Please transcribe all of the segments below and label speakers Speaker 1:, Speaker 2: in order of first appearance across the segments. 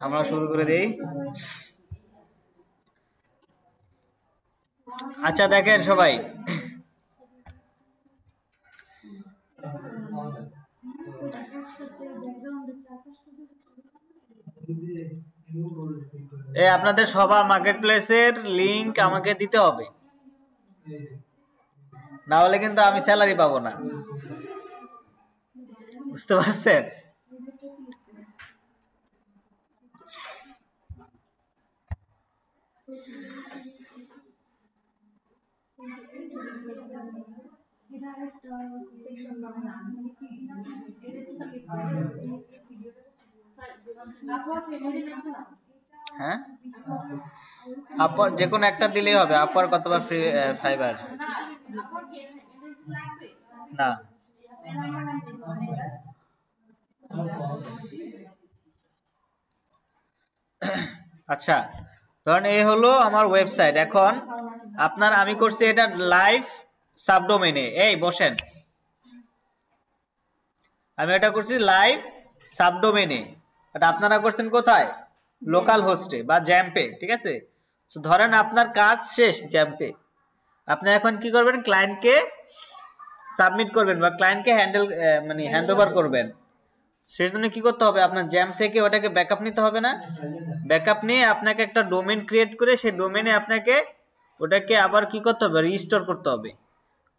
Speaker 1: আমরা শুরু করে দেই। আচ্ছা দেখেন সবাই, আপনাদের সবার মার্কেট প্লেসের লিংক আমাকে দিতে হবে, না হলে কিন্তু আমি স্যালারি পাবো না, বুঝতে পারছেন? হ্যাঁ, আপর যে কোনো একটা দিলেই হবে। আপর কতবার ফ্রি ফাইবার না। আচ্ছা ধরেন এই হলো আমার ওয়েবসাইট। এখন আপনার আমি করছি এটা লাইভ সাবডোমেইনে। এই বসেন, আমি এটা করছি লাইভ সাবডোমেইনে, এটা আপনারা করছেন কোথায়? লোকাল হোস্টে বা জ্যাম্পে, ঠিক আছে? তো ধরেন আপনার কাজ শেষ জ্যাম্পে, আপনি এখন কি করবেন? ক্লায়েন্টকে সাবমিট করবেন বা ক্লায়েন্টকে হ্যান্ডওভার করবেন। সেজন্য কি করতে হবে? আপনার জ্যাম থেকে ওটাকে ব্যাকআপ নিতে হবে না? ব্যাকআপ নিয়ে আপনাকে একটা ডোমেইন ক্রিয়েট করে সেই ডোমেইনে আপনাকে ওটাকে আবার কি করতে হবে? রিস্টোর করতে হবে,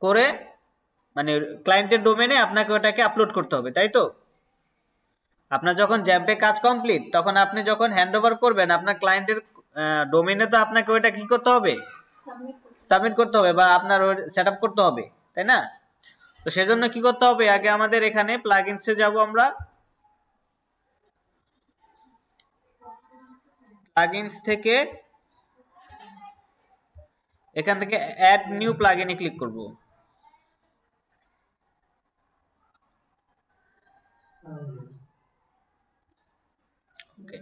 Speaker 1: করে মানে ক্লায়েন্টের ডোমেইনে আপনাকে ওটাকে আপলোড করতে হবে, তাই তো? আপনার যখন জ্যাম্পে কাজ কমপ্লিট, তখন আপনি যখন হ্যান্ডওভার করবেন আপনার ক্লায়েন্টের ডোমেইনে, তো আপনাকে ওটা কি করতে হবে? সাবমিট করতে হবে বা আপনার সেটআপ করতে হবে, তাই না? তো সেজন্য কি করতে হবে? আগে আমাদের এখানে প্লাগইনসে যাব, আমরা প্লাগইনস থেকে এখান থেকে অ্যাড নিউ প্লাগইনে ক্লিক করব। ওকে,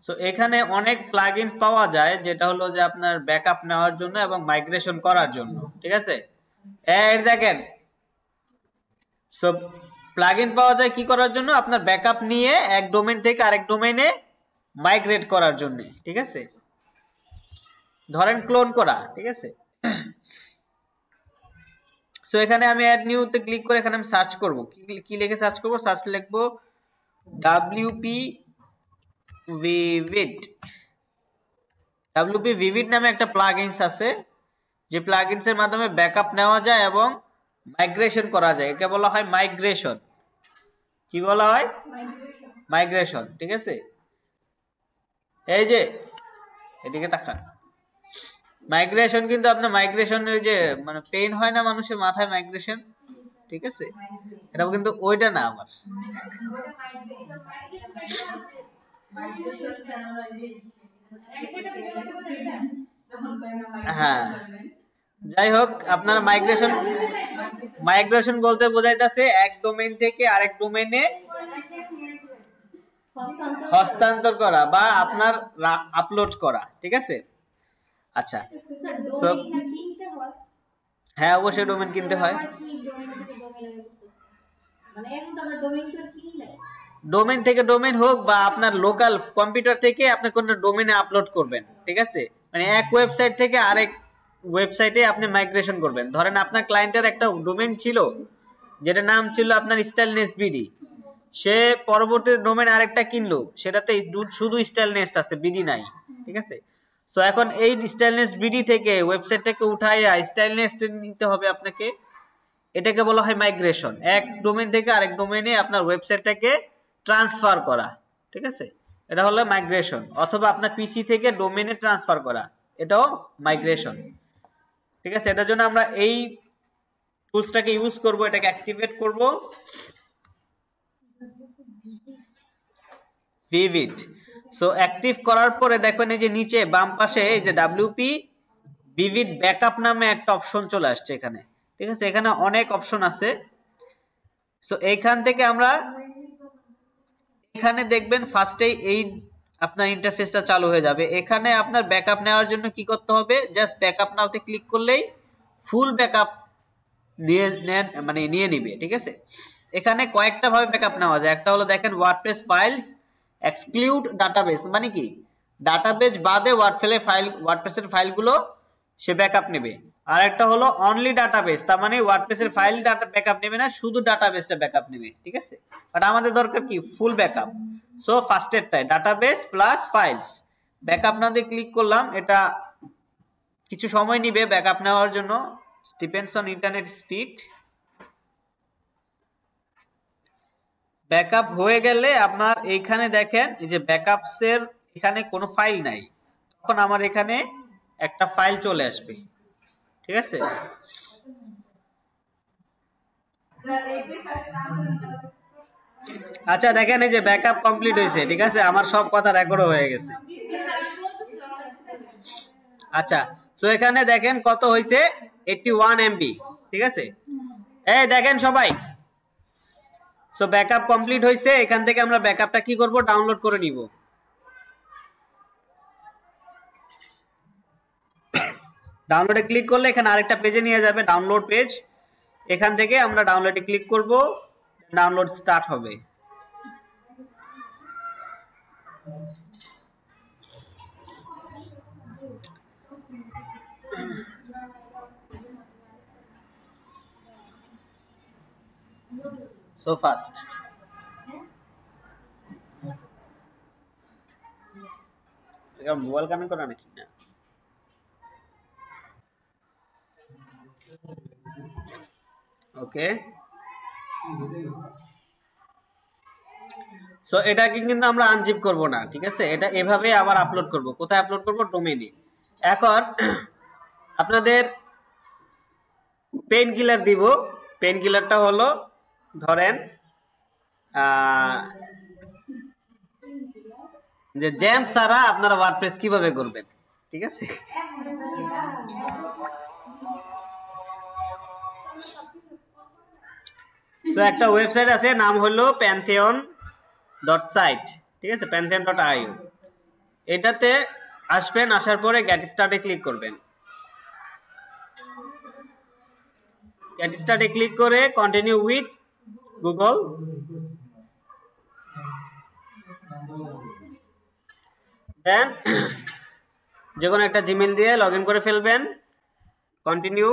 Speaker 1: সো এখানে অনেক প্লাগইন পাওয়া যায়, যেটা হলো যে আপনার ব্যাকআপ নেওয়ার জন্য এবং মাইগ্রেশন করার জন্য, ঠিক আছে? এই দেখেন, সো প্লাগইন পাওয়া যায় কি করার জন্য? আপনার ব্যাকআপ নিয়ে এক ডোমেইন থেকে আরেক ডোমেইনে মাইগ্রেট করার জন্য, ঠিক আছে? ধরেন ক্লোন করা, ঠিক আছে? সো এখানে আমি অ্যাড নিউ তে ক্লিক করে এখানে আমি সার্চ করব। কি লিখে সার্চ করব? সার্চ লিখব WP Vivid। WP Vivid নামে একটা প্লাগইনস আছে, যে প্লাগইনস এর মাধ্যমে ব্যাকআপ নেওয়া যায় এবং মাইগ্রেশন করা যায়। একে বলা হয় মাইগ্রেশন। কি বলা হয়? মাইগ্রেশন, ঠিক আছে? এই যে এদিকে তাকান, মাইগ্রেশন কিন্তু আপনার মাইগ্রেশনের যে মানে পেইন হয় না মানুষের মাথায় মাইগ্রেশন, ঠিক আছে? এটা কিন্তু ওইটা না আমার। হ্যাঁ, যাই হোক, আপনারা মাইগ্রেশন বলতে বোঝাইতেছে এক ডোমেইন থেকে আরেক ডোমেইনে হস্তান্তর করা বা আপনার আপলোড করা, ঠিক আছে? আচ্ছা, হ্যাঁ অবশ্যই ডোমেইন কিনতে হয়। ডোমেইন থেকে ডোমেইন হোক বা আপনার লোকাল কম্পিউটার থেকে আপনি কোন ডোমেইনে আপলোড করবেন, ঠিক আছে? মানে এক ওয়েবসাইট থেকে আরেক ওয়েবসাইটে আপনি মাইগ্রেশন করবেন। ধরেন আপনার ক্লায়েন্টের একটা ডোমেইন ছিল যেটা নাম ছিল আপনার স্টাইলনেস বিডি, সে পরবর্তী ডোমেইন আরেকটা কিনলো, সেটাতে শুধু স্টাইলনেস আছে, বিডি নাই, ঠিক আছে? সো এখন এই স্টাইলনেস বিডি থেকে ওয়েবসাইটটাকে উঠাইয়া স্টাইলনেস নিতে হবে আপনাকে। এটাকে বলা হয় মাইগ্রেশন। এক ডোমেইন থেকে আরেক ডোমেইনে আপনার ওয়েবসাইটটাকে ট্রান্সফার করা, ঠিক আছে? এটা হলো মাইগ্রেশন। অথবা আপনার পিসি থেকে ডোমেইনে ট্রান্সফার করা, এটাও মাইগ্রেশন, ঠিক আছে? এটার জন্য আমরা এই টুলসটাকে ইউজ করব, এটাকে অ্যাক্টিভেট করব, ভিভিড। সো অ্যাক্টিভ করার পরে দেখবেন এই যে নিচে বাম পাশে এই যে WP Vivid ব্যাকআপ নামে একটা অপশন চলে আসছে এখানে, ঠিক আছে? এখানে অনেক অপশন আছে। সো এইখান থেকে আমরা এখানে দেখবেন ফার্স্টেই এই আপনার ইন্টারফেসটা চালু হয়ে যাবে। এখানে আপনার ব্যাকআপ নেওয়ার জন্য কি করতে হবে? জাস্ট ব্যাকআপ নাওতে ক্লিক করলেই ফুল ব্যাকআপ নিয়ে নিবে, ঠিক আছে? এখানে কয়েকটা ভাবে ব্যাকআপ নেওয়া যায়। একটা হলো দেখেন ওয়ার্ডপ্রেস ফাইলস, এক্সক্লুড ডাটাবেস মানে কি, ডাটাবেস বাদে ওয়ার্ডপ্রেসের ফাইলগুলো সে ব্যাকআপ নেবে। আর একটা হলো অনলি ডাটাবেস, তার মানে ওয়ার্ডপ্রেসের ফাইল ডাটা ব্যাকআপ নেবে না, শুধু ডাটাবেসটা ব্যাকআপ নেবে, ঠিক আছে। বাট আমাদের দরকার কি ফুল ব্যাকআপ। সো ফার্স্টেরটাই ডাটাবেস প্লাস ফাইলস, ব্যাকআপ না দিয়ে ক্লিক করলাম, এটা কিছু সময় নিবে ব্যাকআপ নেওয়ার জন্য, depends on internet speed. Backup হয়ে গেলে আপনার এইখানে দেখেন এই যে ব্যাকআপস এর এখানে কোনো ফাইল নাই, তখন আমার এখানে একটা ফাইল চলে আসবে, ঠিক আছে। আচ্ছা দেখেন এই যে ব্যাকআপ কমপ্লিট হয়েছে, ঠিক আছে, আমার সব কথা রেকর্ড হয়ে গেছে। আচ্ছা তো এখানে দেখেন কত হয়েছে 81 MB, ঠিক আছে। এই দেখেন সবাই, সো ব্যাকআপ কমপ্লিট হয়েছে। এখান থেকে আমরা ব্যাকআপটা কি করব, ডাউনলোড করে নিব। ডাউনলোডে ক্লিক করলে এখানে আরেকটা পেজে নিয়ে যাবে, ডাউনলোড পেজ। এখান থেকে আমরা ডাউনলোডে ক্লিক করব, ডাউনলোড স্টার্ট হবে। সো ফাস্ট এটা মোবাইল কানেক্ট করা নাকি না? ওকে, সো এটাকে কিন্তু আমরা আনজিপ করব না, ঠিক আছে, এটা এভাবে আবার আপলোড করব। কোথায় আপলোড করব, ডোমেইনে। এখন আপনাদের পেন কিলার দিব। পেন কিলারটা হলো ধরেন যে জ্যাম ছাড়া আপনারা ওয়ার্ডপ্রেস কিভাবে করবেন, ঠিক আছে। সো একটা ওয়েবসাইট আছে, নাম হলো pantheon.site, ঠিক আছে, pantheon.io। এটাতে আসবেন, আসার পরে গেট স্টার্টে ক্লিক করবেন। গেট স্টার্টে ক্লিক করে কন্টিনিউ উইথ গুগল, দেন যে কোনো একটা জিমেল দিয়ে লগ ইন করে ফেলবেন, কন্টিনিউ।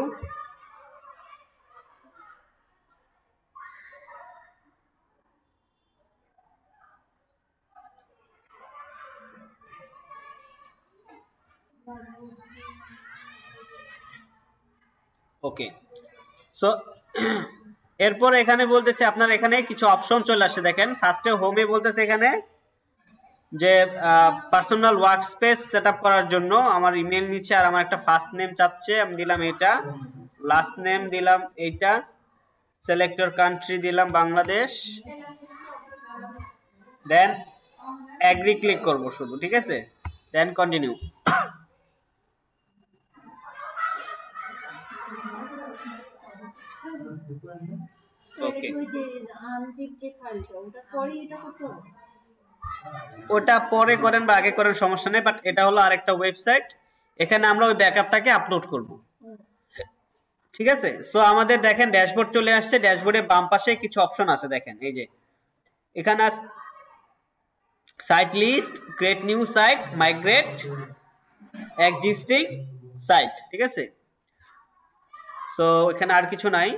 Speaker 1: ওকে, সো এরপর এখানে বলতেছে আপনার এখানে কিছু অপশন চলে আসছে, দেখেন ফার্স্টে হোমে বলতেছে এখানে যে পার্সোনাল ওয়ার্কস্পেস সেটআপ করার জন্য আমার ইমেল নিচ্ছে, আর আমার একটা ফার্স্ট নেম চাচ্ছে, আমি দিলাম এটা, লাস্ট নেম দিলাম এইটা, সিলেক্টর কান্ট্রি দিলাম বাংলাদেশ, দেন এগ্রি ক্লিক করব শুধু, ঠিক আছে, দেন কন্টিনিউ। ওকে, ওটা পরে করেন বা আগে করেন সমস্যা নেই, বাট এটা হলো আরেকটা ওয়েবসাইট, এখানে আমরা ওই ব্যাকআপটাকে আপলোড করব, ঠিক আছে। সো আমাদের দেখেন ড্যাশবোর্ড চলে আসছে, ড্যাশবোর্ডে বাম পাশে কিছু অপশন আছে, দেখেন এই যে এখানে site list, create new site, migrate existing site, ঠিক আছে। সো এখানে আর কিছু নাই।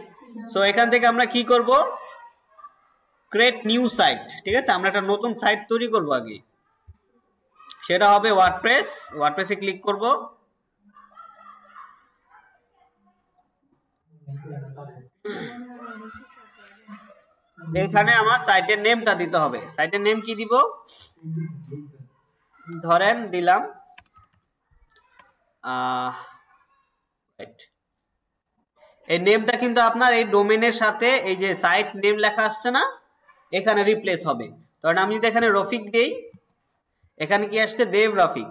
Speaker 1: সো এখান থেকে আমরা কি করব, ক্রিয়েট নিউ সাইট, ঠিক আছে, আমরা একটা নতুন সাইট তৈরি করব আগে, সেটা হবে ওয়ার্ডপ্রেস। ওয়ার্ডপ্রেসে ক্লিক করব, এখানে আমার সাইটের নেমটা দিতে হবে। সাইটের নেম কি দিব, ধরেন দিলাম এই নেমটা কিন্তু আপনার এই ডোমেনের সাথে এই যে সাইট নেম লেখা আসছে না, এখানে রিপ্লেস হবে। কারণ আমি যদি এখানে রফিক দেই, এখানে কি আসছে, দেব রফিক,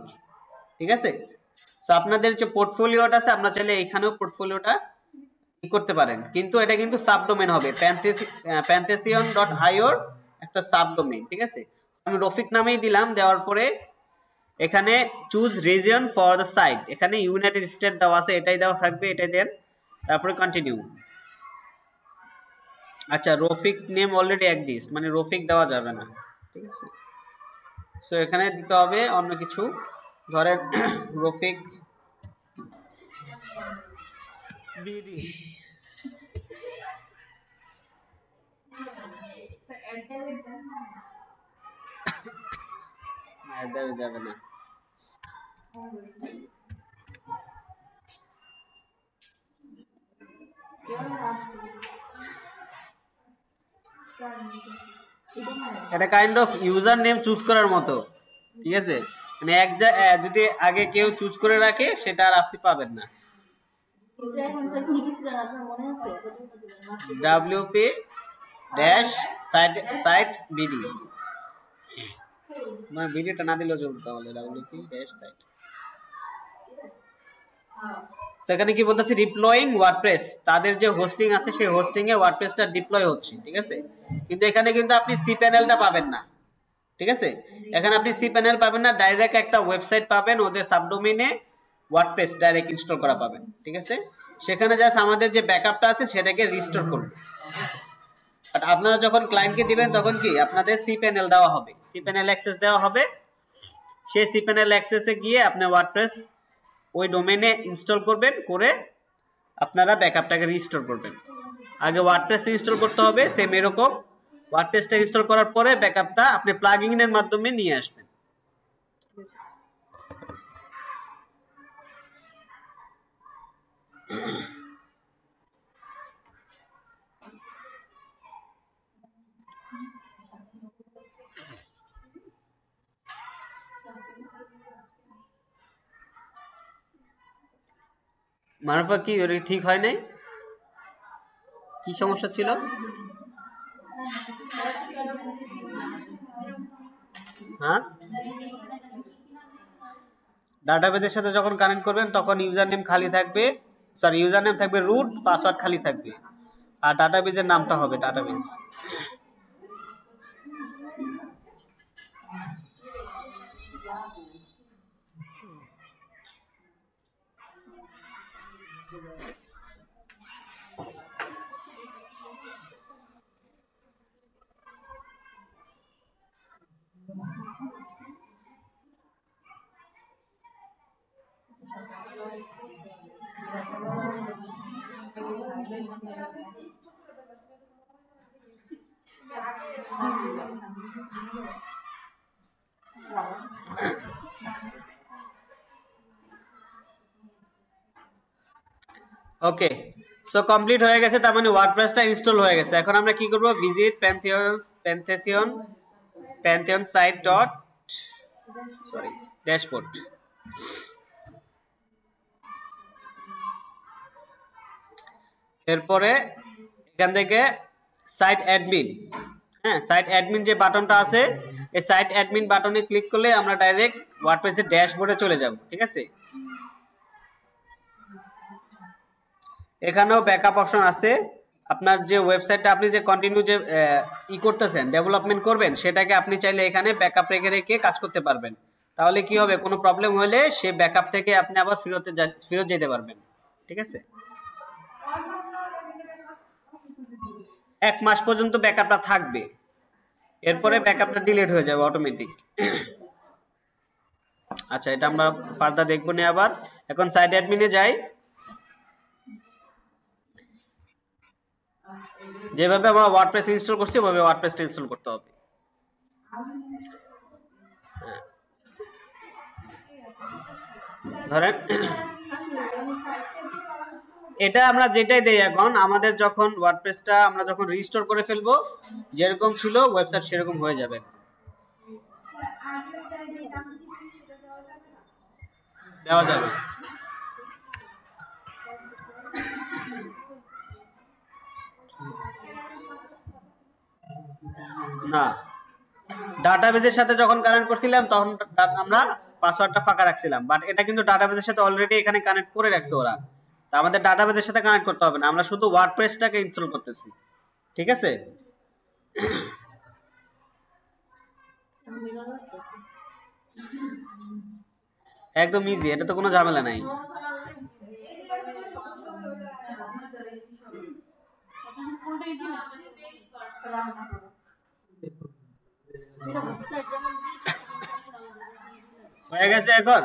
Speaker 1: ঠিক আছে। সো আপনাদের যে পোর্টফোলিওটা আছে, আপনারা চাইলে এখানেও পোর্টফোলিওটা কি করতে পারেন, কিন্তু এটা কিন্তু সাবডোমেন হবে, pantheon.io একটা সাবডোমেন, ঠিক আছে। আমি রফিক নামেই দিলাম, দেওয়ার পরে এখানে choose region for the site, এখানে ইউনাইটেড স্টেট দেওয়া আছে, এটাই দেওয়া থাকবে, এটাই দেন, তারপরে কন্টিনিউ। আচ্ছা রফিক নেম অলরেডি এক্সিস্ট, মানে রফিক দেওয়া যাবে না, ঠিক আছে।
Speaker 2: সো এখানে দিতে হবে অন্য কিছু, ধরেন রফিক বিডি। যাবে না, এটা kind of user name choose করার মতো, ঠিক আছে? মানে যদি আগে কেউ চুজ করে রাখে সেটা আর আপনি পাবেন না। WP ড্যাশ সাইট বিডি, মানে বিডিটা না দিলেও চলবে, তাহলে WP ড্যাশ সাইট। সেখানে কি বলতেছি, ডিপ্লয়িং ওয়ার্ডপ্রেস, তাদের যে হোস্টিং আছে সেই হোস্টিং এ ওয়ার্ডপ্রেসটা ডিপ্লয় হচ্ছে, ঠিক আছে? কিন্তু এখানে কিন্তু আপনি সি প্যানেলটা পাবেন না, ঠিক আছে? এখানে আপনি সি প্যানেল পাবেন না, ডাইরেক্ট একটা ওয়েবসাইট পাবেন, ওদের সাবডোমেইনে ওয়ার্ডপ্রেস ডাইরেক্ট ইনস্টল করা পাবেন, ঠিক আছে? সেখানে জাস্ট আমাদের যে ব্যাকআপটা আছে সেটাকে রিস্টোর করবে। বাট আপনারা যখন ক্লায়েন্টকে দিবেন তখন কি আপনাদের সি প্যানেল দেওয়া হবে, সি প্যানেল অ্যাক্সেস দেওয়া হবে। সেই সি প্যানেল অ্যাক্সেসে গিয়ে আপনি ওয়ার্ডপ্রেস ওই ডোমেইনে ইনস্টল করবেন, করে আপনারা ব্যাকআপটাকে রিস্টোর করবেন। আগে ওয়ার্ডপ্রেস ইনস্টল করতে হবে, সেম এরকম ওয়ার্ডপ্রেসটা ইনস্টল করার পরে ব্যাকআপটা আপনি প্লাগইনের মাধ্যমে নিয়ে আসবেন। মারুফা কি ওর ঠিক হয় নাই? কি সমস্যা ছিল? হ্যাঁ, ডাটাবেসের সাথে যখন কানেক্ট করবেন তখন ইউজার নেম খালি থাকবে, সরি ইউজার নেম থাকবে রুট, পাসওয়ার্ড খালি থাকবে, আর ডাটাবেসের নামটা হবে ডাটাবেস। ওকে, সো কমপ্লিট হয়ে গেছে, তার মানে ওয়ার্ডপ্রেসটা ইনস্টল হয়ে গেছে। এখন আমরা কি করব, visit pantheon site dot sorry dashboard. এরপরে এখান থেকে সাইট অ্যাডমিন, হ্যাঁ সাইট অ্যাডমিন যে বাটনটা আছে, এই সাইট অ্যাডমিন বাটনে ক্লিক করলে আমরা ডাইরেক্ট ওয়ার্ডপ্রেসের ড্যাশবোর্ডে চলে যাব, ঠিক আছে? এখানেও ব্যাকআপ অপশন আছে। আপনার যে ওয়েবসাইটটা আপনি যে কন্টিনিউ যে করতেছেন, ডেভেলপমেন্ট করবেন, সেটাকে আপনি চাইলে এখানে ব্যাকআপ রেখে রেখে কাজ করতে পারবেন। তাহলে কি হবে, কোনো প্রবলেম হলে সেই ব্যাকআপ থেকে আপনি আবার ফেরত যেতে পারবেন, ঠিক আছে? 1 মাস পর্যন্ত ব্যাকআপটা থাকবে, এরপরে ব্যাকআপটা ডিলিট হয়ে যাবে অটোমেটিক। আচ্ছা, এটা আমরা ফার্দার দেখবো না। আবার এখন সাইট অ্যাডমিনে যাই। যেভাবে আমরা ওয়ার্ডপ্রেস ইনস্টল করছি ওভাবে ওয়ার্ডপ্রেসটা ইনস্টল করতে হবে। ধরেন এটা আমরা যেটাই দেই, এখন আমাদের যখন ওয়ার্ডপ্রেসটা আমরা যখন রিস্টোর করে ফেলবো, যেরকম ছিল ওয়েবসাইট সেরকম হয়ে যাবে, দেওয়া যাবে না। ডাটাবেসের সাথে যখন কানেক্ট করছিলাম তখন আমরা পাসওয়ার্ডটা ফাঁকা রাখছিলাম, বাট এটা কিন্তু ডাটাবেসের সাথে অলরেডি এখানে কানেক্ট করে রাখছে ওরা, তা আমাদের ডাটাবেসের সাথে কানেক্ট করতে হবে না, আমরা শুধু ওয়ার্ডপ্রেসটাকে ইনস্টল করতেছি, ঠিক আছে? একদম ইজি, এটা তো কোনো ঝামেলা নাই। হয়ে গেছে এখন।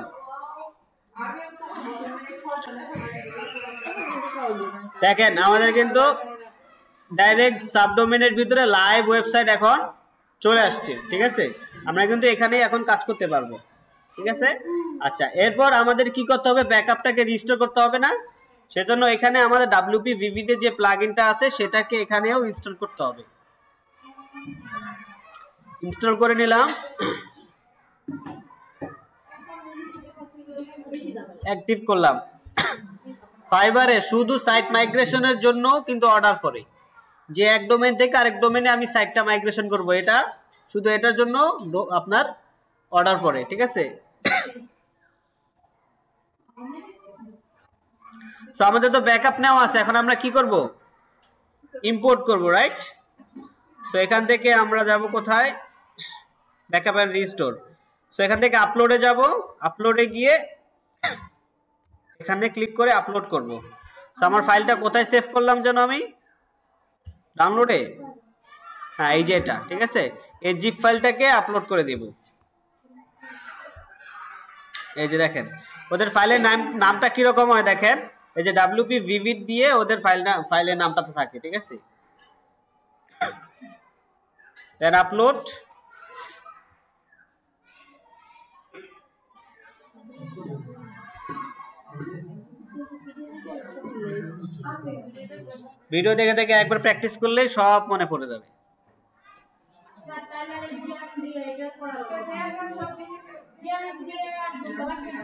Speaker 2: দেখেন আমাদের কিন্তু ডাইরেক্ট সাবডোমেনের ভিতরে লাইভ ওয়েবসাইট এখন চলে আসছে, ঠিক আছে। আমরা কিন্তু এখানেই এখন কাজ করতে পারবো, ঠিক আছে। আচ্ছা, এরপর আমাদের কি করতে হবে, ব্যাকআপটাকে রিস্টোর করতে হবে না, সেজন্য এখানে আমাদের WP Vivid যে প্লাগইনটা আছে সেটাকে এখানেও ইনস্টল করতে হবে। ইনস্টল করে নিলাম, অ্যাক্টিভ করলাম। ফাইবারে শুধু সাইট মাইগ্রেশনের জন্য কিন্তু অর্ডার করে, যে এক ডোমেন থেকে আরেক ডোমেনে আমি সাইটটা মাইগ্রেশন করব, এটা শুধু এটার জন্য আপনার অর্ডার পড়ে, ঠিক আছে। তো আমাদের তো ব্যাকআপ নেওয়া আছে, এখন আমরা কি করব, ইম্পোর্ট করব, রাইট। তো এখান থেকে আমরা যাব কোথায়, ব্যাকআপ এন্ড রিস্টোর। সো এখান থেকে আপলোডে যাব, আপলোডে গিয়ে এখানে ক্লিক করে আপলোড করব। সো আমার ফাইলটা কোথায় সেভ করলাম যেন আমি, ডাউনলোডে, হ্যাঁ এই যে এটা, ঠিক আছে। এই জিপ ফাইলটাকে আপলোড করে দেব। এই যে দেখেন ওদের ফাইলের নামটা কিরকম হয়, দেখেন এই যে WP Vivid দিয়ে ওদের ফাইলের নামটা থাকে, ঠিক আছে। দেন আপলোড, ভিডিও দেখে দেখে একবার প্র্যাকটিস করলেই সব মনে পড়ে যাবে।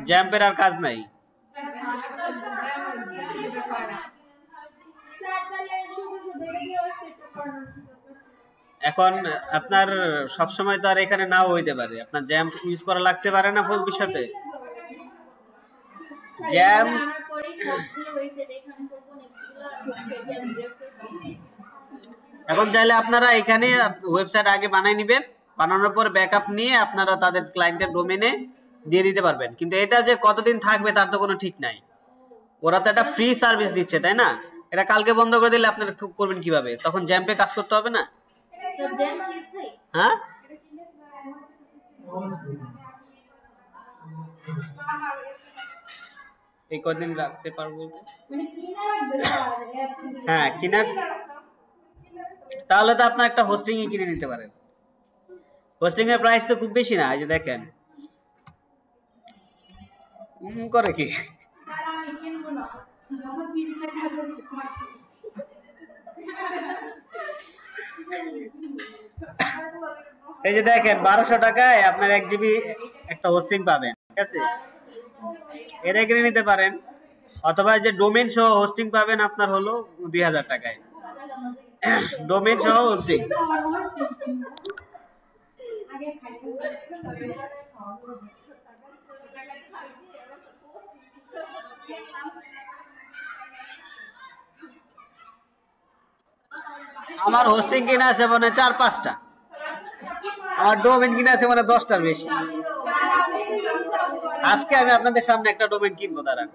Speaker 2: জ্যাম্পের আর কাজ নাই। এখন আপনার সব সময় তো আর এখানে নাও হইতে পারে, আপনার জ্যাম্প ইউজ করা লাগতে পারে না ভবিষ্যতে। জ্যাম্প এখন চাইলে আপনারা এখানে ওয়েবসাইট আগে বানাই নেবেন, বানানোর পর ব্যাকআপ নিয়ে আপনারা তাদের ক্লায়েন্টের ডোমেনে দিয়ে দিতে পারবেন। কিন্তু এটা যে কতদিন থাকবে তার তো কোনো ঠিক নাই, ওরা তো একটা ফ্রি সার্ভিস দিচ্ছে, তাই না। এটা কালকে বন্ধ করে দিলে আপনারা করবেন কিভাবে, তখন জ্যাম্পে কাজ করতে হবে না। হ্যাঁ এই কদিন রাখতে পারবো, হ্যাঁ কিনার, তাহলে তো আপনার একটা হোস্টিং কিনে নিতে পারেন। হোস্টিং এর প্রাইস তো খুব বেশি না, এই যে দেখেন করে কি, এই যে দেখেন 1200 টাকায় আপনার 1 GB একটা হোস্টিং পাবেন, ঠিক আছে। এটা কিনে নিতে পারেন, অথবা যে ডোমেইন সহ হোস্টিং পাবেন আপনার হলো 2000 টাকায়, ডোমেইন সহ হোস্টিং। আমার হোস্টিং কিনা আছে মানে 4-5টা, আমার ডোমেইন কিনা আছে মানে 10টার বেশি। আজকে আমি আপনাদের সামনে একটা ডোমেইন কিনবো, দাঁড়ান।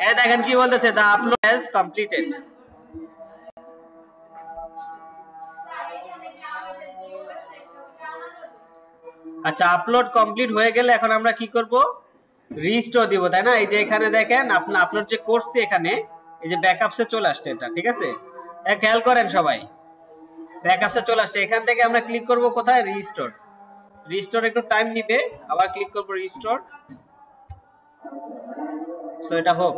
Speaker 2: এই দেখেন কি বলতেছে, দা আপলোড হ্যাজ কমপ্লিটেড। আচ্ছা, আপলোড কমপ্লিট হয়ে গেলে এখন আমরা কি করব, রিস্টোর দিব, তাই না। এই যে এখানে দেখেন আপনার আপলোড যে করছি, এখানে এই যে ব্যাকআপসে চলে আসছে এটা, ঠিক আছে। খেয়াল করেন সবাই, ব্যাকআপসে চলে আসছে। এখান থেকে আমরা ক্লিক করব কোথায়, রিস্টোর। রিস্টোর একটু টাইম নিবে, আবার ক্লিক করব রিস্টোর। সো এটা হোক।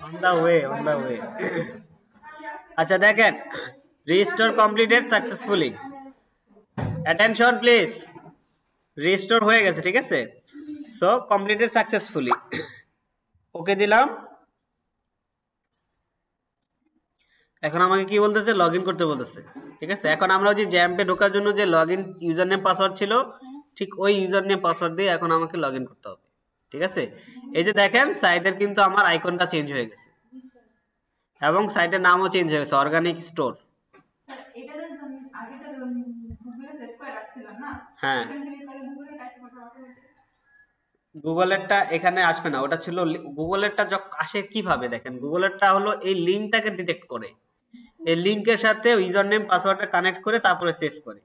Speaker 2: on the way আচ্ছা দেখেন, restore completed successfully, attention please, restore হয়ে গেছে, ঠিক আছে। সো কমপ্লিটেড সাকসেসফুলি, ওকে দিলাম। এখন আমাকে কি বলতেছে, লগইন করতে বলতেছে, ঠিক আছে। এখন আমরা যে জ্যাম্পে ঢোকার জন্য যে লগইন ইউজার নেম পাসওয়ার্ড ছিল, ঠিক ওই ইউজার নেম পাসওয়ার্ড দিয়ে এখন আমাকে লগইন করতে হবে, ঠিক আছে। এই যে দেখেন সাইটের কিন্তু আমার আইকনটা চেঞ্জ হয়ে গেছে এবং সাইটের নামও চেঞ্জ হয়ে গেছে, অর্গানিক স্টোর।
Speaker 3: এটা তো আগেটা গুগলে সেভ করে রাখছিলাম না,
Speaker 1: হ্যাঁ
Speaker 3: এখান থেকে করে গুগলে টাইপ করতে অটোমেটিক।
Speaker 2: গুগলেরটা এখানে আসবে না, ওটা ছিল গুগলেরটা আসে কিভাবে দেখেন, গুগলেরটা হলো এই লিঙ্কটাকে ডিটেক্ট করে, এই লিঙ্কের সাথে ইউজার নেম পাসওয়ার্ডটা কানেক্ট করে তারপরে সেভ করে।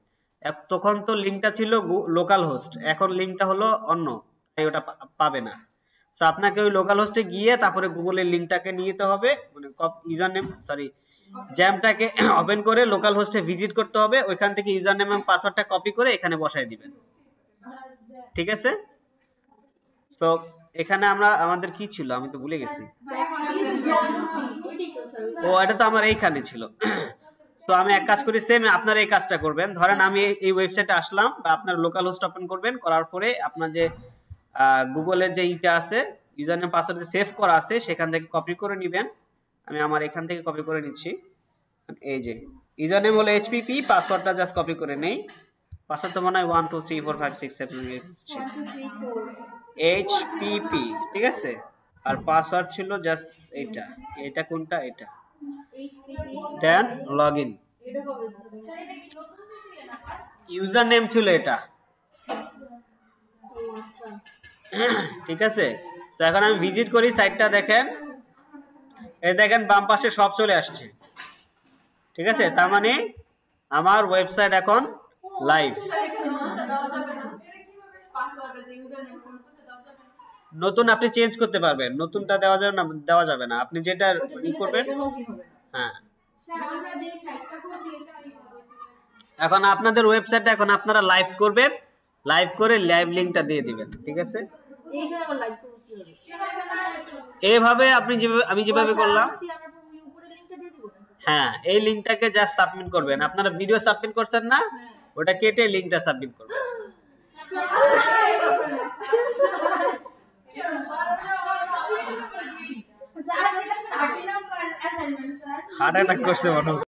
Speaker 2: তখন তো লিঙ্কটা ছিল লোকাল হোস্ট, এখন লিঙ্কটা হলো অন্য, তাই ওটা পাবে না। সো আপনাকে ওই লোকাল হোস্টে গিয়ে তারপরে গুগলের লিঙ্কটাকে নিয়ে যেতে হবে, মানে ইউজার নেম সরি জ্যামটাকে ওপেন করে লোকাল হোস্টে ভিজিট করতে হবে, ওইখান থেকে ইউজার নেম এবং পাসওয়ার্ডটা কপি করে এখানে বসায় দিবেন, ঠিক আছে? তো এখানে আমরা আমাদের কি ছিল আমি তো ভুলে গেছি, ও এটা তো আমার এইখানে ছিল। তো আমি এক কাজ করি, সেম আপনারা এই কাজটা করবেন। ধরেন আমি এই ওয়েবসাইটে আসলাম, বা আপনার লোকাল হোস্ট ওপেন করবেন, করার পরে আপনার যে গুগলের যে ইটা আছে ইউজার নেম পাসওয়ার্ড সেভ করা আছে সেখান থেকে কপি করে নেবেন। আমি আমার এখান থেকে কপি করে নিচ্ছি। এই যে ইউজার নেম হলো এইচপিপি, পাসওয়ার্ডটা জাস্ট কপি করে নেই। পাসওয়ার্ড তো মনে হয় 1 2 3 4 5 6 7 8 এইচপিপি, ঠিক আছে? আর পাসওয়ার্ড ছিল জাস্ট এটা, এটা কোনটা, এটা, দেন লগইন। ইউজার নেম ছিল এটা, ঠিক আছে? তো এখন আমি ভিজিট করি সাইটটা, দেখেন এই দেখেন বাম পাশে সব চলে আসছে, ঠিক আছে? তার মানে আমার ওয়েবসাইট এখন লাইভ। নতুন আপনি চেঞ্জ করতে পারবেন, নতুনটা দেওয়া যাবে না, দেওয়া যাবে না, আপনি যেটা ই করবেন। হ্যাঁ এখন আপনাদের ওয়েবসাইটটা এখন আপনারা লাইভ করবেন, লাইভ করে লাইভ লিংকটা দিয়ে দিবেন, ঠিক আছে? এইভাবে আপনি যেভাবে আমি যেভাবে করলাম, হ্যাঁ এই লিংকটাকে জাস্ট সাবমিট করবেন। আপনারা ভিডিও সাবমিট করছেন না, ওটা কেটে লিংকটা সাবমিট করবেন। হার্ট অ্যাটাক করছে মনে